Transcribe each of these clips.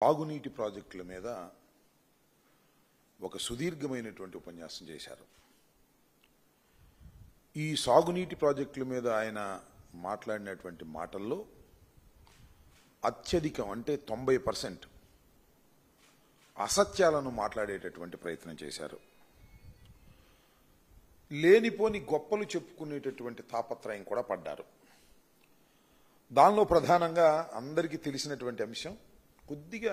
సాగునీటి ప్రాజెక్టుల మీద ఒక సుదీర్ఘమైనటువంటి ఉపన్యాసం చేశారు. ఈ సాగునీటి ప్రాజెక్టుల మీద ఆయన మాట్లాడినటువంటి మాటల్లో అత్యధికం అంటే 90% అసత్యాలను మాట్లాడేటటువంటి ప్రయత్నం చేశారు. లేనిపోని గొప్పలు చెప్పుకునేటటువంటి తాపత్రయం కూడా పడ్డారు. దానిలో ప్రధానంగా అందరికీ తెలిసినటువంటి అంశం, కొద్దిగా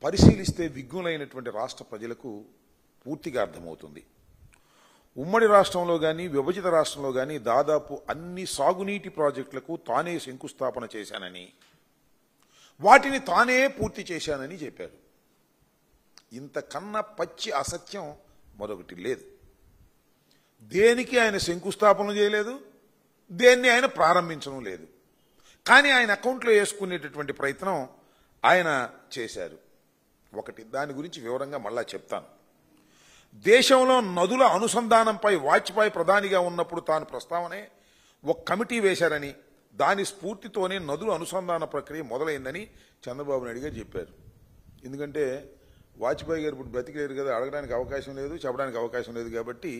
పరిశీలిస్తే విఘ్నులైనటువంటి రాష్ట్ర ప్రజలకు పూర్తిగా అర్థమవుతుంది. ఉమ్మడి రాష్ట్రంలో కానీ విభజిత రాష్ట్రంలో కానీ దాదాపు అన్ని సాగునీటి ప్రాజెక్టులకు తానే శంకుస్థాపన చేశానని, వాటిని తానే పూర్తి చేశానని చెప్పారు. ఇంతకన్నా పచ్చి అసత్యం మరొకటి లేదు. దేనికి ఆయన శంకుస్థాపన చేయలేదు, దేన్ని ఆయన ప్రారంభించడం లేదు. కానీ ఆయన అకౌంట్లో వేసుకునేటటువంటి ప్రయత్నం ఆయన చేశారు. ఒకటి, దాని గురించి వివరంగా మళ్ళా చెప్తాను. దేశంలో నదుల అనుసంధానంపై వాజ్పేయి ప్రధానిగా ఉన్నప్పుడు తాను ప్రస్తావనే ఒక కమిటీ వేశారని, దాని స్ఫూర్తితోనే నదుల అనుసంధాన ప్రక్రియ మొదలైందని చంద్రబాబు నాయుడు గారు చెప్పారు. ఎందుకంటే వాజ్పేయి గారు ఇప్పుడు బ్రతికేరు కదా, అడగడానికి అవకాశం లేదు, చెప్పడానికి అవకాశం లేదు. కాబట్టి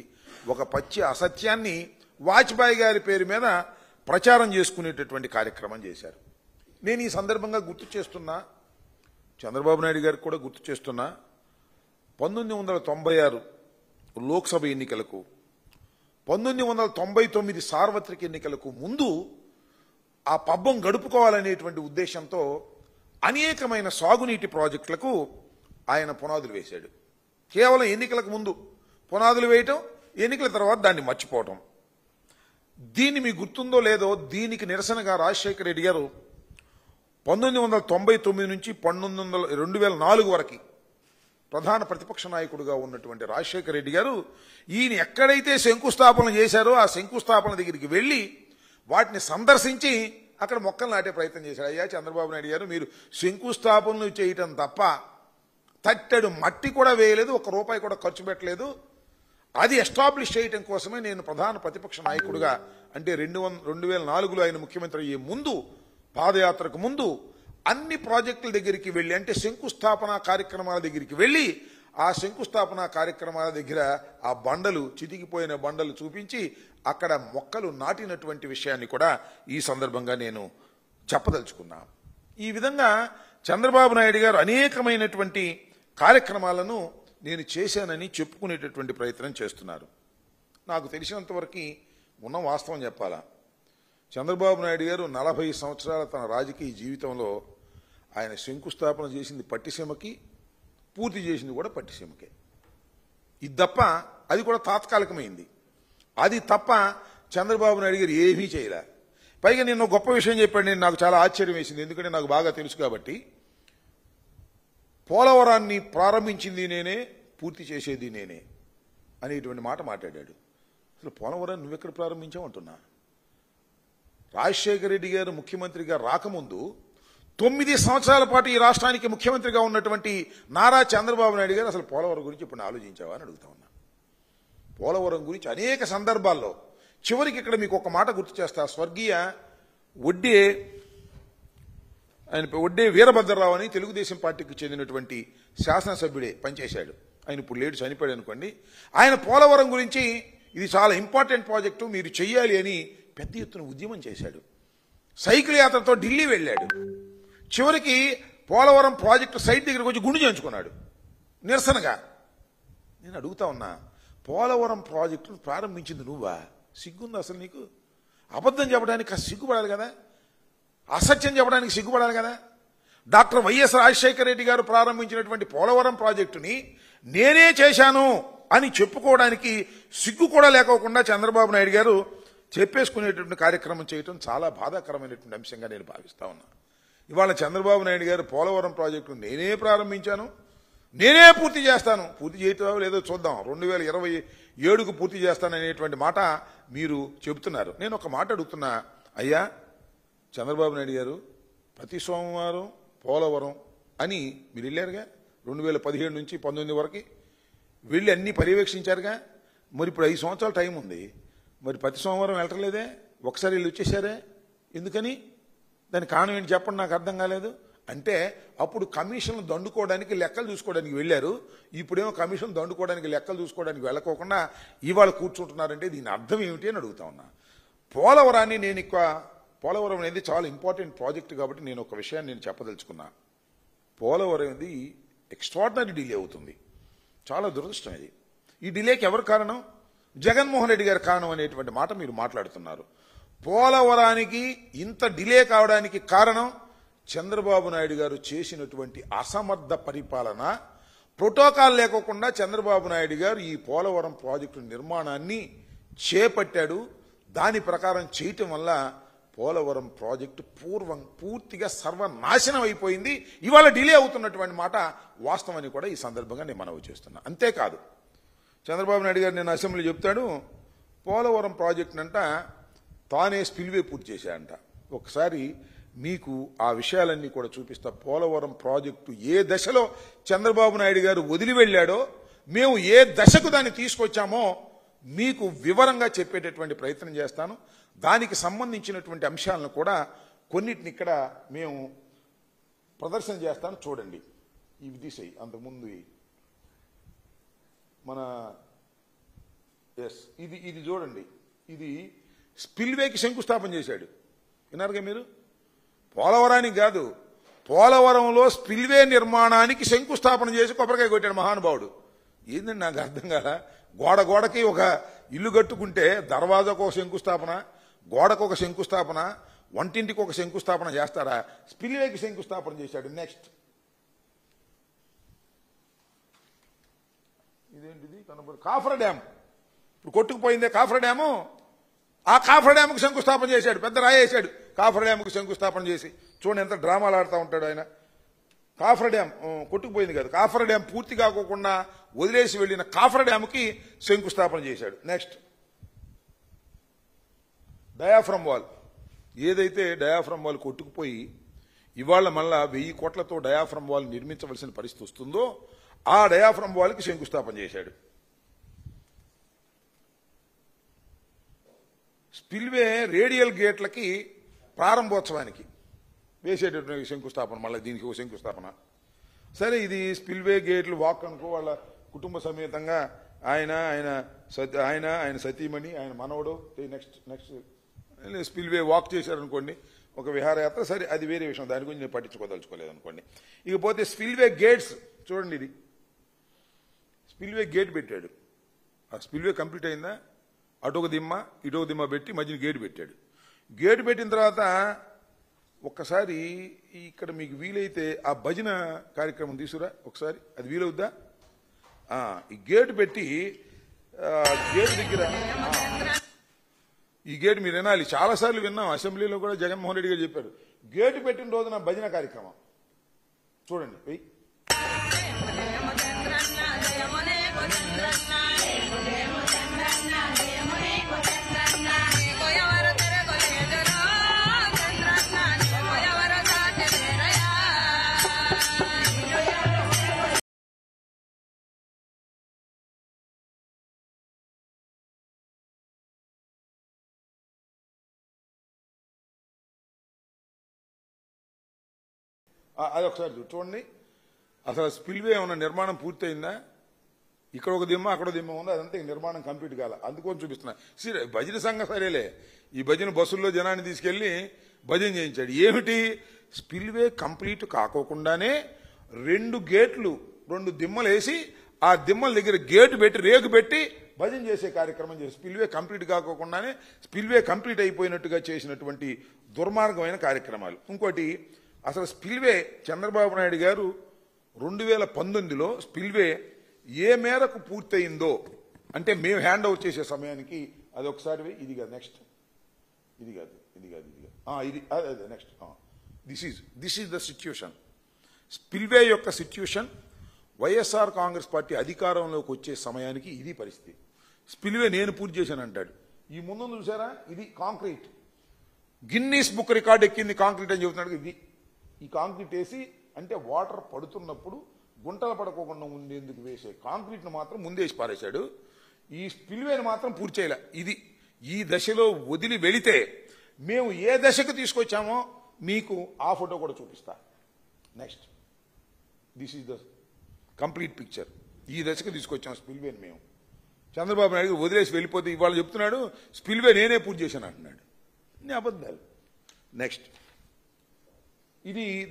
ఒక పచ్చి అసత్యాన్ని వాజ్పేయి గారి పేరు మీద ప్రచారం చేసుకునేటటువంటి కార్యక్రమం చేశారు. నేను ఈ సందర్భంగా గుర్తు చేస్తున్నా, చంద్రబాబు నాయుడు గారికి కూడా గుర్తు చేస్తున్నా, 1996 లోక్సభ ఎన్నికలకు, 1999 సార్వత్రిక ఎన్నికలకు ముందు ఆ పబ్బం గడుపుకోవాలనేటువంటి ఉద్దేశంతో అనేకమైన సాగునీటి ప్రాజెక్టులకు ఆయన పునాదులు వేశాడు. కేవలం ఎన్నికలకు ముందు పునాదులు వేయటం, ఎన్నికల తర్వాత దాన్ని మర్చిపోవటం. దీన్ని మీకు గుర్తుందో లేదో, దీనికి నిరసనగా రాజశేఖర రెడ్డి గారు 1999 నుంచి 2004 వరకు ప్రధాన ప్రతిపక్ష నాయకుడిగా ఉన్నటువంటి రాజశేఖర రెడ్డి గారు ఈయన ఎక్కడైతే శంకుస్థాపన చేశారో ఆ శంకుస్థాపన దగ్గరికి వెళ్ళి వాటిని సందర్శించి అక్కడ మొక్కలు నాటే ప్రయత్నం చేశాడు. అయ్యా చంద్రబాబు నాయుడు గారు, మీరు శంకుస్థాపనలు చేయటం తప్ప తట్టెడు మట్టి కూడా వేయలేదు, ₹1 కూడా ఖర్చు పెట్టలేదు. అది ఎస్టాబ్లిష్ చేయటం కోసమే నేను ప్రధాన ప్రతిపక్ష నాయకుడిగా, అంటే 2004లో ఆయన ముఖ్యమంత్రి అయ్యే ముందు, పాదయాత్రకు ముందు అన్ని ప్రాజెక్టుల దగ్గరికి వెళ్ళి, అంటే శంకుస్థాపన కార్యక్రమాల దగ్గరికి వెళ్ళి, ఆ శంకుస్థాపన కార్యక్రమాల దగ్గర ఆ బండలు, చితికిపోయిన బండలు చూపించి అక్కడ మొక్కలు నాటినటువంటి విషయాన్ని కూడా ఈ సందర్భంగా నేను చెప్పదలుచుకున్నా. ఈ విధంగా చంద్రబాబు నాయుడు గారు అనేకమైనటువంటి కార్యక్రమాలను నేను చేశానని చెప్పుకునేటటువంటి ప్రయత్నం చేస్తున్నారు. నాకు తెలిసినంతవరకు ఉన్న వాస్తవం చెప్పాలా, చంద్రబాబు నాయుడు గారు 40 సంవత్సరాల తన రాజకీయ జీవితంలో ఆయన శంకుస్థాపన చేసింది పట్టిసీమకి, పూర్తి చేసింది కూడా పట్టిసీమకే. ఇది తప్ప, అది కూడా తాత్కాలికమైంది, అది తప్ప చంద్రబాబు నాయుడు గారు ఏమీ చేయలే. పైగా నిన్న గొప్ప విషయం చెప్పాడు, నేను నాకు చాలా ఆశ్చర్యం వేసింది, ఎందుకంటే నాకు బాగా తెలుసు కాబట్టి. పోలవరాన్ని ప్రారంభించింది నేనే, పూర్తి చేసేది నేనే అనేటువంటి మాట మాట్లాడాడు. అసలు పోలవరాన్ని నువ్వెక్కడ ప్రారంభించావు అంటున్నా. రాజశేఖర రెడ్డి గారు ముఖ్యమంత్రిగా రాకముందు 9 సంవత్సరాల పాటు ఈ రాష్ట్రానికి ముఖ్యమంత్రిగా ఉన్నటువంటి నారా చంద్రబాబు నాయుడు గారు అసలు పోలవరం గురించి ఇప్పుడు ఆలోచించావా అని అడుగుతా ఉన్నా. పోలవరం గురించి అనేక సందర్భాల్లో, చివరికి ఇక్కడ మీకు ఒక మాట గుర్తు చేస్తా. స్వర్గీయ ఒడ్డే వీరభద్రరావు అని తెలుగుదేశం పార్టీకి చెందినటువంటి శాసనసభ్యుడే పనిచేశాడు. ఆయన ఇప్పుడు లేడు, చనిపోయాడు అనుకోండి. ఆయన పోలవరం గురించి ఇది చాలా ఇంపార్టెంట్ ప్రాజెక్టు, మీరు చెయ్యాలి అని పెద్ద ఎత్తున ఉద్యమం చేశాడు. సైకిల్ యాత్రతో ఢిల్లీ వెళ్ళాడు. చివరికి పోలవరం ప్రాజెక్టు సైట్ దగ్గరకు వచ్చి గుండు చేయించుకున్నాడు నిరసనగా. నేను అడుగుతా ఉన్నా, పోలవరం ప్రాజెక్టు ప్రారంభించింది నువ్వా? సిగ్గుందా అసలు నీకు? అబద్ధం చెప్పడానికి సిగ్గుపడాలి కదా, అసత్యం చెప్పడానికి సిగ్గుపడాలి కదా. డాక్టర్ వైఎస్ రాజశేఖర రెడ్డి గారు ప్రారంభించినటువంటి పోలవరం ప్రాజెక్టుని నేనే చేశాను అని చెప్పుకోవడానికి సిగ్గు కూడా లేకోకుండా చంద్రబాబు నాయుడు గారు చెప్పేసుకునేటువంటి కార్యక్రమం చేయటం చాలా బాధాకరమైనటువంటి అంశంగా నేను భావిస్తా ఉన్నా. ఇవాళ చంద్రబాబు నాయుడు గారు పోలవరం ప్రాజెక్టు నేనే ప్రారంభించాను, నేనే పూర్తి చేస్తాను, పూర్తి చేయటం లేదో చూద్దాం, 2027కు పూర్తి చేస్తాననేటువంటి మాట మీరు చెబుతున్నారు. నేను ఒక మాట అడుగుతున్నా, అయ్యా చంద్రబాబు నాయుడు గారు, ప్రతి సోమవారం పోలవరం అని మీరు వెళ్ళారుగా, 2017 నుంచి 19 వరకు వెళ్ళి అన్ని పర్యవేక్షించారుగా. మరి ఇప్పుడు 5 సంవత్సరాల టైం ఉంది, మరి ప్రతి సోమవారం వెళ్ళట్లేదే, ఒకసారి వెళ్ళి వచ్చేసారే, ఎందుకని? దాని కారణం ఏంటి చెప్పండి, నాకు అర్థం కాలేదు. అంటే అప్పుడు కమిషన్ దండుకోవడానికి లెక్కలు చూసుకోవడానికి వెళ్ళారు. ఇప్పుడేమో కమిషన్ దండుకోవడానికి లెక్కలు చూసుకోవడానికి వెళ్ళకోకుండా ఇవాళ కూర్చుంటున్నారంటే దీని అర్థం ఏమిటి అని అడుగుతా ఉన్నా. పోలవరాన్ని పోలవరం అనేది చాలా ఇంపార్టెంట్ ప్రాజెక్ట్ కాబట్టి నేను ఒక విషయాన్ని నేను చెప్పదలుచుకున్నా. పోలవరం అనేది ఎక్స్ట్రాడినరీ డిలే అవుతుంది. చాలా దురదృష్టం ఇది. ఈ డిలేకి ఎవరు కారణం? జగన్మోహన్ రెడ్డి గారి కారణం అనేటువంటి మాట మీరు మాట్లాడుతున్నారు. పోలవరానికి ఇంత డిలే కావడానికి కారణం చంద్రబాబు నాయుడు గారు చేసినటువంటి అసమర్థ పరిపాలన. ప్రోటోకాల్ లేకోకుండా చంద్రబాబు నాయుడు గారు ఈ పోలవరం ప్రాజెక్టు నిర్మాణాన్ని చేపట్టాడు. దాని ప్రకారం చేయటం వల్ల పోలవరం ప్రాజెక్టు పూర్తిగా సర్వనాశనం అయిపోయింది. ఇవాళ డిలే అవుతున్నటువంటి మాట వాస్తవాన్ని కూడా ఈ సందర్భంగా నేను మనవి చేస్తున్నా. అంతేకాదు, చంద్రబాబు నాయుడు గారు నేను అసెంబ్లీ చెప్తాడు, పోలవరం ప్రాజెక్టునంట తానే స్పిల్వే పూర్తి చేశాడంట. ఒకసారి మీకు ఆ విషయాలన్నీ కూడా చూపిస్తా. పోలవరం ప్రాజెక్టు ఏ దశలో చంద్రబాబు నాయుడు గారు వదిలి వెళ్ళాడో, మేము ఏ దశకు దాన్ని తీసుకొచ్చామో మీకు వివరంగా చెప్పేటటువంటి ప్రయత్నం చేస్తాను. దానికి సంబంధించినటువంటి అంశాలను కూడా కొన్నిటిని ఇక్కడ మేము ప్రదర్శన చేస్తాను. చూడండి, ఇవి తీసేయి. అంతకుముందు మన ఇది చూడండి. ఇది స్పిల్వేకి శంకుస్థాపన చేశాడు. విన్నారుగా మీరు? పోలవరానికి కాదు, పోలవరంలో స్పిల్వే నిర్మాణానికి శంకుస్థాపన చేసి కొబ్బరికాయ కొట్టాడు మహానుభావుడు. ఏందండి నాకు అర్థం కాదా? గోడకి ఒక ఇల్లు కట్టుకుంటే దర్వాజాకు ఒక శంకుస్థాపన, గోడకు ఒక శంకుస్థాపన, వంటింటికి ఒక శంకుస్థాపన చేస్తారా? స్పిల్వేకి శంకుస్థాపన చేశాడు. నెక్స్ట్ ఇదేంటిది కనబడు? Coffer dam. ఇప్పుడు కొట్టుకుపోయిందే కాఫర్ డ్యాము. ఆ కాఫర్ డ్యాముకు శంకుస్థాపన చేశాడు. పెద్ద రాయేశాడు కాఫర్ డ్యాముకు శంకుస్థాపన చేసి. చూడండి ఎంత డ్రామాలు ఆడుతూ ఉంటాడు ఆయన. కాఫర్ డ్యామ్ కొట్టుకుపోయింది కదా, కాఫర్ డ్యామ్ పూర్తి కాకోకుండా వదిలేసి వెళ్లిన కాఫర్ డ్యాముకి శంకుస్థాపన చేశాడు. Next diaphragm wall. ఏదైతే డయాఫ్రమ్ వాల్ కొట్టుకుపోయి ఇవాళ మళ్ళా 1000 కోట్లతో డయాఫ్రమ్ వాల్ నిర్మించవలసిన పరిస్థితి వస్తుందో ఆ డయాఫ్రమ్ వాల్కి శంకుస్థాపన చేశాడు. స్పిల్వే రేడియల్ గేట్లకి ప్రారంభోత్సవానికి వేసేటటువంటి శంకుస్థాపన, మళ్ళీ దీనికి ఒక శంకుస్థాపన. సరే, ఇది స్పిల్వే గేట్లు వాక్ అనుకో, వాళ్ళ కుటుంబ సమేతంగా ఆయన సతీమణి, ఆయన మనవడు నెక్స్ట్ స్పిల్వే వాక్ చేశారనుకోండి, ఒక విహారయాత్ర. సరే, అది వేరే విషయం, దాని గురించి నేను పట్టించుకోదలుచుకోలేదు అనుకోండి. ఇకపోతే స్పిల్వే గేట్స్ చూడండి. ఇది స్పిల్వే గేట్ పెట్టాడు. ఆ స్పిల్వే కంప్లీట్ అయిందా? అటు ఒక దిమ్మ ఇటు ఒక దిమ్మ పెట్టి మధ్యన గేటు పెట్టాడు. గేటు పెట్టిన తర్వాత ఒక్కసారి ఇక్కడ మీకు వీలైతే ఆ భజన కార్యక్రమం తీసుకురా ఒకసారి, అది వీలవుద్దా? ఈ గేటు పెట్టి గేటు దగ్గర ఈ గేటు మీరు వినాలి. చాలాసార్లు విన్నాం, అసెంబ్లీలో కూడా జగన్మోహన్ రెడ్డి గారు చెప్పారు. గేటు పెట్టిన రోజున భజన కార్యక్రమం చూడండి. వెయ్యి అది ఒకసారి చూడండి. అసలు స్పిల్వే ఏమన్నా నిర్మాణం పూర్తయిందా? ఇక్కడ ఒక దిమ్మ అక్కడ దిమ్మ ఉంది, అదంతా నిర్మాణం కంప్లీట్ కాల. అందుకొని చూపిస్తున్నా. భజన సంఘం సరేలే, ఈ భజన బస్సుల్లో జనాన్ని తీసుకెళ్లి భజన చేయించాడు. ఏమిటి? స్పిల్వే కంప్లీట్ కాకోకుండానే 2 గేట్లు 2 దిమ్మలు వేసి ఆ దిమ్మల దగ్గర గేటు పెట్టి రేకు పెట్టి భజన చేసే కార్యక్రమం చేసి స్పిల్వే కంప్లీట్ కాకోకుండానే స్పిల్వే కంప్లీట్ అయిపోయినట్టుగా చేసినటువంటి దుర్మార్గమైన కార్యక్రమాలు. ఇంకోటి, అసలు స్పిల్వే చంద్రబాబు నాయుడు గారు 2019లో స్పిల్వే ఏ మేరకు పూర్తయిందో అంటే మేము హ్యాండ్ ఓవర్ చేసే సమయానికి అది ఒకసారి ఇది కాదు, నెక్స్ట్ ఇది కాదు ఇది అదే next. This is the situation. Spillway యొక్క సిచ్యుయేషన్ వైఎస్ఆర్ కాంగ్రెస్ పార్టీ అధికారంలోకి వచ్చే సమయానికి ఇది పరిస్థితి. స్పిల్వే నేను పూర్తి చేశాను అంటాడు. ఈ ముందు చూసారా, ఇది కాంక్రీట్, గిన్నీస్ బుక్ రికార్డు ఎక్కింది కాంక్రీట్ అని చెబుతున్నాడు. ఇది ఈ కాంక్రీట్ వేసి అంటే వాటర్ పడుతున్నప్పుడు గుంటలు పడకోకుండా ఉండేందుకు వేసే కాంక్రీట్ను మాత్రం ముందేసి పారేశాడు. ఈ స్పిల్వేని మాత్రం పూర్తి చేయలే. ఇది ఈ దశలో వదిలి వెళితే మేము ఏ దశకు తీసుకొచ్చామో మీకు ఆ ఫోటో కూడా చూపిస్తా. Next this is the complete picture. ఈ దశకు తీసుకొచ్చాం స్పిల్వేని మేము. చంద్రబాబు నాయుడు వదిలేసి వెళ్ళిపోతే ఇవాళ చెప్తున్నాడు స్పిల్వే నేనే పూర్తి చేశాను అంటున్నాడు. నీ అబద్ధాలు. Next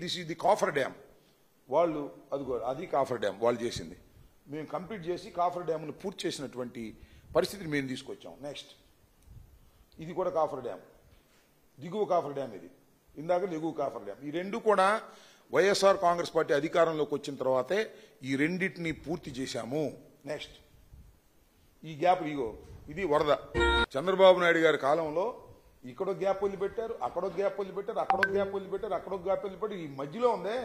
this is the coffer dam. వాళ్ళు అది కాఫర్ డ్యామ్ వాళ్ళు చేసింది. మేము కంప్లీట్ చేసి కాఫర్ డ్యామ్ను పూర్తి చేసినటువంటి పరిస్థితిని మేము తీసుకొచ్చాం. నెక్స్ట్ ఇది కూడా కాఫర్ డ్యామ్, దిగువ కాఫర్ డ్యామ్ ఇది, ఇందాక దిగువ కాఫర్ డ్యామ్. ఈ రెండు కూడా వైఎస్ఆర్ కాంగ్రెస్ పార్టీ అధికారంలోకి వచ్చిన తర్వాతే ఈ రెండింటిని పూర్తి చేశాము. నెక్స్ట్ ఈ గ్యాప్ ఇది వరద. చంద్రబాబు నాయుడు గారి కాలంలో ఇక్కడో గ్యాప్ వదిలిపెట్టారు, అక్కడో గ్యాప్ వదిలిపెట్టారు, అక్కడో గ్యాప్ వదిలిపెట్టారు, అక్కడో గ్యాప్ వదిలిపెట్టారు. ఈ మధ్యలో ఉందే,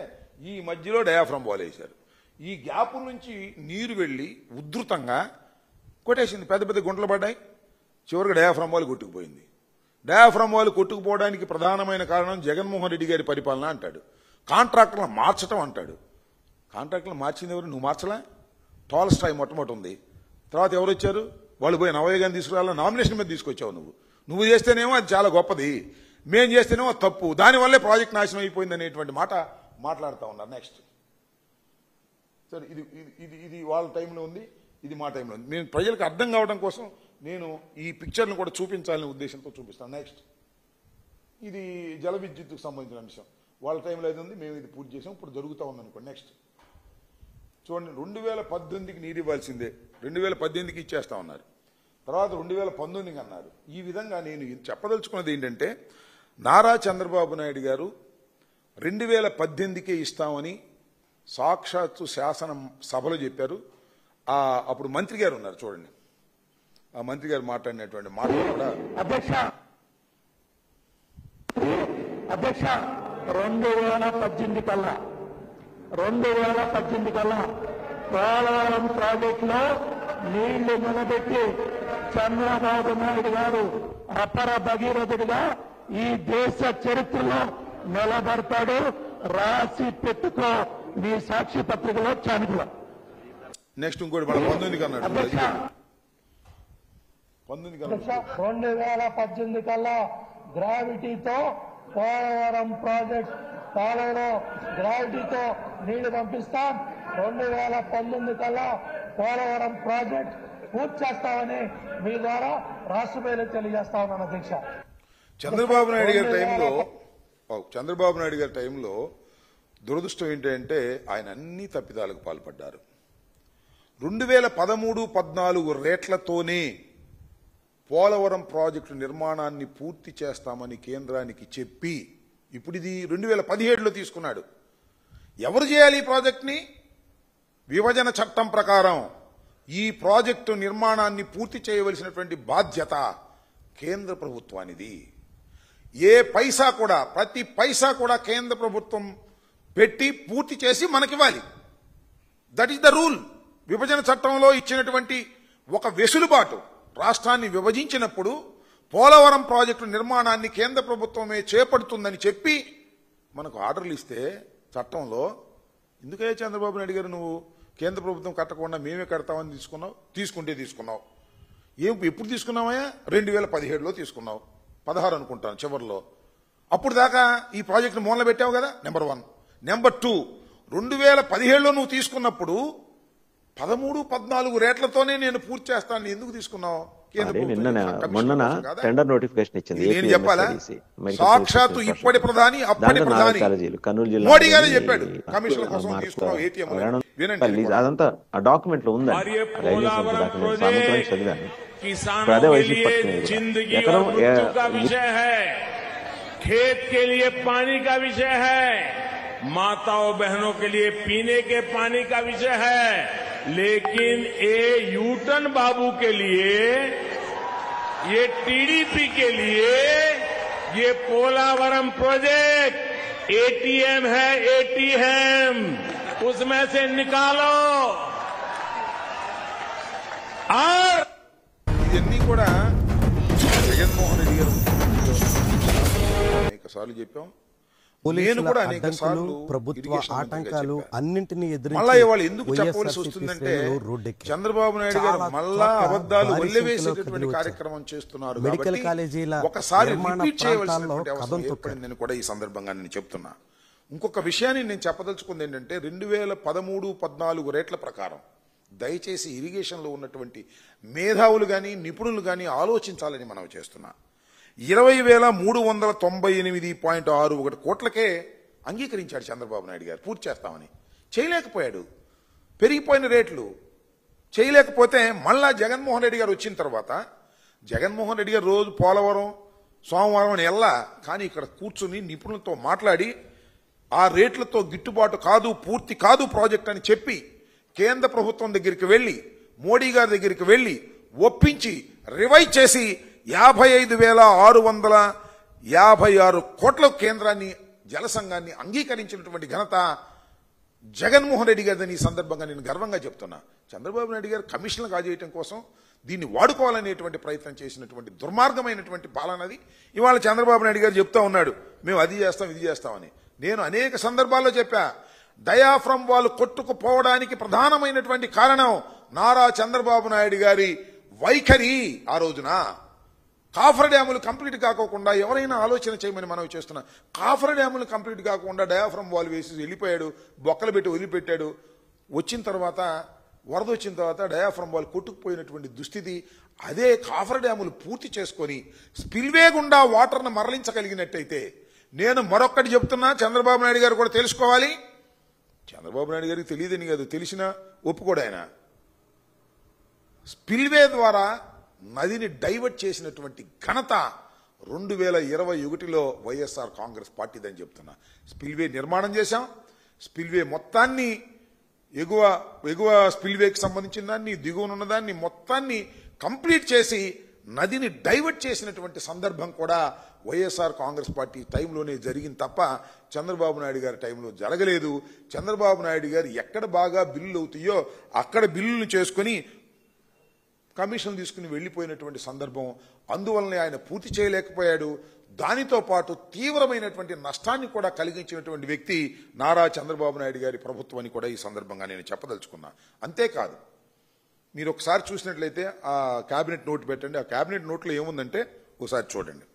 ఈ మధ్యలో డయాఫ్రమ్ వాల్ వేశారు. ఈ గ్యాప్ నుంచి నీరు వెళ్లి ఉధృతంగా కొట్టేసింది, పెద్ద పెద్ద గుంటలు పడ్డాయి. చివరికి డయాఫ్రమ్ వాల్ కొట్టుకుపోయింది. డయాఫ్రమ్ వాల్ కొట్టుకుపోవడానికి ప్రధానమైన కారణం జగన్మోహన్ రెడ్డి గారి పరిపాలన అంటాడు. కాంట్రాక్టర్లను మార్చడం అంటాడు. కాంట్రాక్టర్లు మార్చింది ఎవరు? నువ్వు మార్చలే. టాల్స్టాయ్ మొట్టమొదటి ఉంది, తర్వాత ఎవరు వచ్చారు? వాళ్ళు పోయి నవయ్య గారిని తీసుకురావాలని నామినేషన్ మీద తీసుకొచ్చావు నువ్వు చేస్తేనేమో అది చాలా గొప్పది, మేం చేస్తేనేమో తప్పు, దానివల్లే ప్రాజెక్ట్ నాశనం అయిపోయింది అనేటువంటి మాట మాట్లాడుతూ ఉన్నారు. నెక్స్ట్ సరే ఇది వాళ్ళ టైంలో ఉంది, ఇది మా టైంలో ఉంది. నేను ప్రజలకు అర్థం కావడం కోసం నేను ఈ పిక్చర్ను కూడా చూపించాలనే ఉద్దేశంతో చూపిస్తాను. నెక్స్ట్ ఇది జల విద్యుత్తుకు సంబంధించిన అంశం. వాళ్ళ టైంలో అది ఉంది, మేము ఇది పూర్తి చేసాం, ఇప్పుడు జరుగుతూ ఉంది అనుకోండి. నెక్స్ట్ చూడండి, 2018కి నీరు ఇవ్వాల్సిందే, 2018కి ఇచ్చేస్తా ఉన్నారు, తర్వాత 2019కి అన్నారు. ఈ విధంగా నేను చెప్పదలుచుకున్నది ఏంటంటే, నారా చంద్రబాబు నాయుడు గారు 2018కే ఇస్తామని సాక్షాత్తు శాసన సభలో చెప్పారు. అప్పుడు మంత్రి గారు ఉన్నారు చూడండి, ఆ మంత్రి గారు మాట్లాడినటువంటి మాటలు కూడా అధ్యక్ష 2018 కల్లా పోలవరం ప్రాజెక్టులో నీళ్లు నిలబెట్టి చంద్రబాబు నాయుడు గారు అపర భగీరథుడిగా ఈ దేశ చరిత్రలో నిలబడతాడు. రాసి పెట్టుకో నీ సాక్షి పత్రికలో చానుకుల. నెక్స్ట్ ఇంకోటి 19కి అన్నాడు. 2018 కల్లా గ్రావిటీతో పోలవరం ప్రాజెక్ట్ కాలంలో గ్రావిటీతో నీళ్లు పంపిస్తాం. 2019 కల్లా పోలవరం ప్రాజెక్ట్ పూర్తి చేస్తామని మీ ద్వారా రాష్ట్ర ప్రజలకు తెలియజేస్తా ఉన్నాను అధ్యక్ష. చంద్రబాబు నాయుడు గారి టైంలో దురదృష్టం ఏంటంటే ఆయన అన్ని తప్పిదాలకు పాల్పడ్డారు. 2013-14 రేట్లతోనే పోలవరం ప్రాజెక్టు నిర్మాణాన్ని పూర్తి చేస్తామని కేంద్రానికి చెప్పి ఇప్పుడు ఇది 2017లో తీసుకున్నాడు. ఎవరు చేయాలి ఈ ప్రాజెక్టుని? విభజన చట్టం ప్రకారం ఈ ప్రాజెక్టు నిర్మాణాన్ని పూర్తి చేయవలసినటువంటి బాధ్యత కేంద్ర ప్రభుత్వానిది. ఏ పైసా కూడా, ప్రతి పైసా కూడా కేంద్ర ప్రభుత్వం పెట్టి పూర్తి చేసి మనకివ్వాలి. That is the rule. విభజన చట్టంలో ఇచ్చినటువంటి ఒక వెసులుబాటు. రాష్ట్రాన్ని విభజించినప్పుడు పోలవరం ప్రాజెక్టు నిర్మాణాన్ని కేంద్ర ప్రభుత్వమే చేపడుతుందని చెప్పి మనకు ఆర్డర్లు ఇస్తే చట్టంలో ఎందుకే చంద్రబాబు నాయుడు గారు నువ్వు కేంద్ర ప్రభుత్వం కట్టకుండా మేమే కడతామని తీసుకున్నావు. ఎప్పుడు తీసుకున్నావా? 2017లో తీసుకున్నావు, 16 అనుకుంటాను చివరిలో. అప్పుడు దాకా ఈ ప్రాజెక్టు మూలన పెట్టావు కదా, నెంబర్ 1. నెంబర్ 2, 2017లో నువ్వు తీసుకున్నప్పుడు 13-14 రేట్లతోనే నేను పూర్తి చేస్తాను, ఎందుకు తీసుకున్నావు? టెండర్ నోటిఫికేషన్ ఇచ్చింది. నేను చెప్పాలా? సాక్షాత్తు ఇప్పటి ప్రధాని అప్పటి ప్రధాని మోడీ గారే చెప్పాడు కమిషన్ కోసం తీసుకున్నావు ఏటీఎం. అదంతా ఆ డాక్యుమెంట్ లో ఉందండి, చదివాను. అదే వైసీపీ ఎకరం खेत के लिए पानी का विषय है, माताओं बहनों के लिए पीने के पानी का विषय है, लेकिन ये यूटन बाबू के लिए, ये टीडीपी के लिए ये पोलावरम प्रोजेक्ट एटीएम है, एटीएम उसमें से निकालो. और ఇవన్నీ కూడా జగన్మోహన్ రెడ్డి గారు అనేక సార్లు చెప్పాం. నేను కూడా అనేక సార్లు ప్రభుత్వ ఆటంకాలు అన్నింటినీ మళ్ళా ఇవాళ ఎందుకు చెప్పవలసి వస్తుందంటే చంద్రబాబు నాయుడు గారు మళ్ళా అబద్దాలు వల్లెవేసేటటువంటి కార్యక్రమం చేస్తున్నారు. మెడికల్ కాలేజీల ఒకసారి రిపీట్ చేయవలసినటువంటి అవసరం ఏర్పడిందని కూడా ఈ సందర్భంగా నేను చెప్తున్నా. ఇంకొక విషయాన్ని నేను చెప్పదలుచుకుంది ఏంటంటే 2013-14 రేట్ల ప్రకారం దయచేసి ఇరిగేషన్లో ఉన్నటువంటి మేధావులు కానీ నిపుణులు కానీ ఆలోచించాలని మనం చేస్తున్నా. 20,398.61 కోట్లకే అంగీకరించాడు చంద్రబాబు నాయుడు గారు పూర్తి చేస్తామని. చేయలేకపోయాడు. పెరిగిపోయిన రేట్లు చేయలేకపోతే మళ్ళా జగన్మోహన్ రెడ్డి గారు వచ్చిన తర్వాత జగన్మోహన్ రెడ్డి గారు రోజు పోలవరం సోమవారం అని వెళ్ళా, కానీ ఇక్కడ కూర్చుని నిపుణులతో మాట్లాడి ఆ రేట్లతో గిట్టుబాటు కాదు, పూర్తి కాదు ప్రాజెక్ట్ అని చెప్పి కేంద్ర ప్రభుత్వం దగ్గరికి వెళ్లి మోడీ గారి దగ్గరికి వెళ్లి ఒప్పించి రివైజ్ చేసి 55,656 కోట్ల కేంద్రాన్ని జల సంఘాన్ని అంగీకరించినటువంటి ఘనత జగన్మోహన్ రెడ్డి గారిని ఈ సందర్భంగా నేను గర్వంగా చెప్తున్నా. చంద్రబాబు నాయుడు గారు కమిషన్లు కాజేయటం కోసం దీన్ని వాడుకోవాలనేటువంటి ప్రయత్నం చేసినటువంటి దుర్మార్గమైనటువంటి పాలనది. ఇవాళ చంద్రబాబు నాయుడు గారు చెప్తా ఉన్నాడు మేము అది చేస్తాం ఇది చేస్తామని. నేను అనేక సందర్భాల్లో చెప్పా, డయాఫ్రమ్ వాళ్ళు కొట్టుకుపోవడానికి ప్రధానమైనటువంటి కారణం నారా చంద్రబాబు నాయుడు గారి వైఖరి. ఆ రోజున కాఫర్ డ్యాములు కంప్లీట్ కాకోకుండా ఎవరైనా ఆలోచన చేయమని మనం చేస్తున్నాం. కాఫర్ డ్యాములు కంప్లీట్ కాకుండా డయాఫ్రమ్ వాల్ వేసి వెళ్ళిపోయాడు, బొక్కలు పెట్టి వదిలిపెట్టాడు. వచ్చిన తర్వాత వరద వచ్చిన తర్వాత డయాఫ్రమ్ వాల్ కొట్టుకుపోయినటువంటి దుస్థితి. అదే కాఫర్ డ్యాములు పూర్తి చేసుకొని స్పిల్వే గుండా వాటర్ను మరలించగలిగినట్టయితే, నేను మరొక్కటి చెప్తున్నా, చంద్రబాబు నాయుడు గారు కూడా తెలుసుకోవాలి. చంద్రబాబు నాయుడు గారికి తెలియదని కాదు, తెలిసినా ఒప్పుకోడు ఆయన. స్పిల్వే ద్వారా నదిని డైవర్ట్ చేసినటువంటి ఘనత 2021లో వైఎస్ఆర్ కాంగ్రెస్ పార్టీదని చెప్తున్నా. స్పిల్వే నిర్మాణం చేశాం. స్పిల్వే మొత్తాన్ని ఎగువ స్పిల్వేకి సంబంధించిన దాన్ని, దిగువన ఉన్నదాన్ని మొత్తాన్ని కంప్లీట్ చేసి నదిని డైవర్ట్ చేసినటువంటి సందర్భం కూడా వైఎస్ఆర్ కాంగ్రెస్ పార్టీ టైంలోనే జరిగింది తప్ప చంద్రబాబు నాయుడు గారి టైంలో జరగలేదు. చంద్రబాబు నాయుడు గారు ఎక్కడ బాగా బిల్లులు అవుతాయో అక్కడ బిల్లులు చేసుకుని కమిషన్ తీసుకుని వెళ్లిపోయినటువంటి సందర్భం. అందువల్లనే ఆయన పూర్తి చేయలేకపోయాడు. దానితో పాటు తీవ్రమైనటువంటి నష్టాన్ని కూడా కలిగించినటువంటి వ్యక్తి నారా చంద్రబాబు నాయుడు గారి ప్రభుత్వం అని కూడా ఈ సందర్భంగా నేను చెప్పదలుచుకున్నా. అంతేకాదు, మీరు ఒకసారి చూసినట్లయితే ఆ కేబినెట్ నోట్ పెట్టండి. ఆ కేబినెట్ నోట్లో ఏముందంటే ఒకసారి చూడండి.